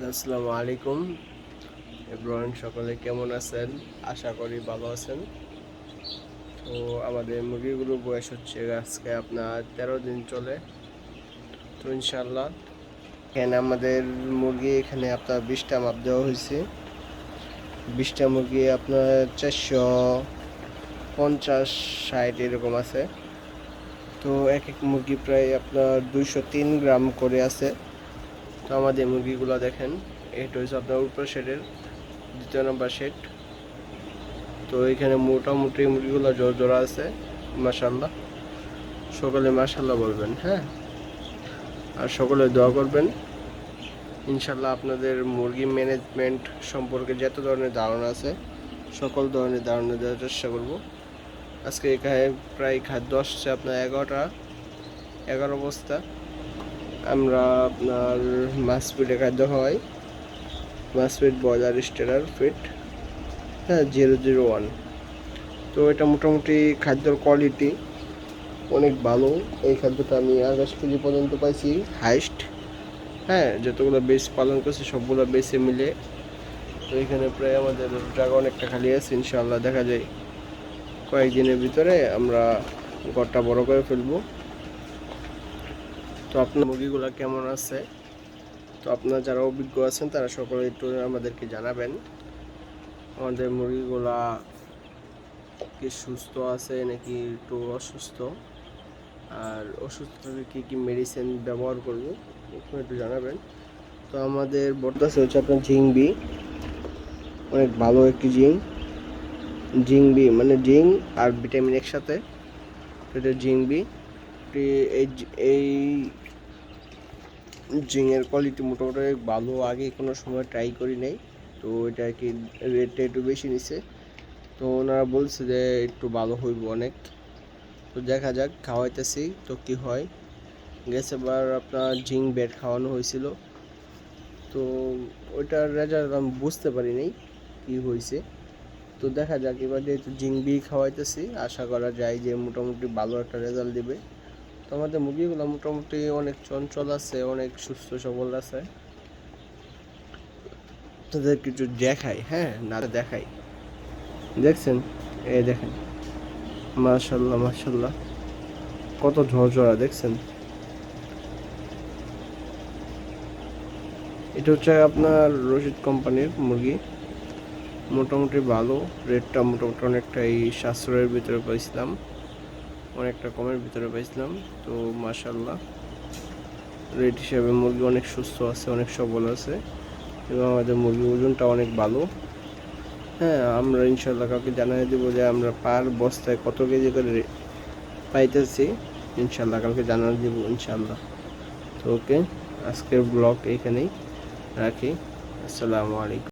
আসসালামু আলাইকুম এভরিওয়ান, সকলে কেমন আছেন? আশা করি ভালো আছেন। তো আমাদের মুরগিগুলো বয়স হচ্ছে আজকে আপনার 13 দিন চলে। তো ইনশাল্লাহ এখানে আমাদের মুরগি এখানে আপনার 20টা মাপ দেওয়া হয়েছে। 20টা মুরগি আপনার 450-60 এরকম আছে। তো এক এক মুরগি প্রায় আপনার 203 গ্রাম করে আছে। তো আমাদের মুরগিগুলো দেখেন, এটা হচ্ছে আপনার উপর শেডের 2য় নম্বর শেড। তো এখানে মোটামুটি মুরগিগুলো জোড়া আছে, মাশাল্লাহ। সকলে মাশাল্লাহ বলবেন, হ্যাঁ, আর সকলে দোয়া করবেন। ইনশাল্লাহ আপনাদের মুরগি ম্যানেজমেন্ট সম্পর্কে যত ধরনের ধারণা আছে সকল ধরনের ধারণা দেওয়ার চেষ্টা করব। আজকে এখানে প্রায় খাদ্য আসছে আপনার 11 বস্তা। আমরা আপনার মাছ ফিডে খাদ্য খাওয়াই, মাছ ফিড ব্রয়লার স্টেলার ফিড, হ্যাঁ, 001। তো এটা মোটামুটি খাদ্যর কোয়ালিটি অনেক ভালো। এই খাদ্যটা আমি 28 কেজি পর্যন্ত পাইছি হাইস্ট, হ্যাঁ। যতগুলো বেস পালন করছি সবগুলো বেসে মিলে। তো এখানে প্রায় আমাদের জায়গা অনেকটা খালি আছে, ইনশাআল্লাহ দেখা যায় কয়েকদিনের ভিতরে আমরা ঘরটা বড় করে ফেলবো। তো আপনার মুরগিগুলো কেমন আছে? তো আপনারা যারা অভিজ্ঞ আছেন তারা সকলে একটু আমাদেরকে জানাবেন আমাদের মুরগিগুলা কি সুস্থ আছে নাকি একটু অসুস্থ, আর অসুস্থতাকে কী কী মেডিসিন ব্যবহার করব একটু জানাবেন। তো আমাদের বর্তাসে হচ্ছে আপনার জিংবি, অনেক ভালো একটি জিংবি মানে জিং আর ভিটামিন একসাথে, এটা জিংবি। এই এই জিংয়ের কোয়ালিটি মোটামুটি ভালো, আগে কোনো সময় ট্রাই করি নাই। তো এটা কি রেটটা একটু বেশি নিছে, তো ওনারা বলছে যে একটু ভালো হইব অনেক। তো দেখা যাক, খাওয়াইতেছি তো কি হয়। গেছেবার আপনার জিঙ্ক বেড খাওয়ানো হয়েছিল, তো ওইটার রেজাল্ট আমি বুঝতে পারি নাই কী হয়েছে। তো দেখা যাক, এবার যেহেতু জিঙ্ক বি খাওয়াইতেছি আশা করা যায় যে মোটামুটি ভালো একটা রেজাল্ট দেবে। তো আমাদের মুরগিগুলো মোটামুটি অনেক চঞ্চল আছে, অনেক সুস্থ সবল আছে। তাদের কিছু দেখাই, হ্যাঁ, না দেখাই, দেখছেন, এই দেখেন, মাশাল্লাহ মাশাল্লাহ, কত ঝরঝরা দেখছেন। এটা হচ্ছে আপনার রশিদ কোম্পানির মুরগি, মোটামুটি ভালো। রেটটা মোটামুটি অনেকটাই সাশ্রয়ের ভিতরে পাইছিলাম, অনেকটা কমের ভিতরে পাইছিলাম। তো মাশাল্লাহ রেট হিসাবে মুরগি অনেক সুস্থ আছে, অনেক সবল আছে, এবং আমাদের মুরগির ওজনটা অনেক ভালো। হ্যাঁ, আমরা ইনশাল্লাহ কাউকে জানিয়ে দেবো যে আমরা পার বস্তায় কত কেজি করে পাইতেছি, ইনশাল্লাহ কালকে জানিয়ে দেবো ইনশাল্লাহ। তো ওকে, আজকের ব্লগ এইখানেই রাখি। আসসালামু আলাইকুম।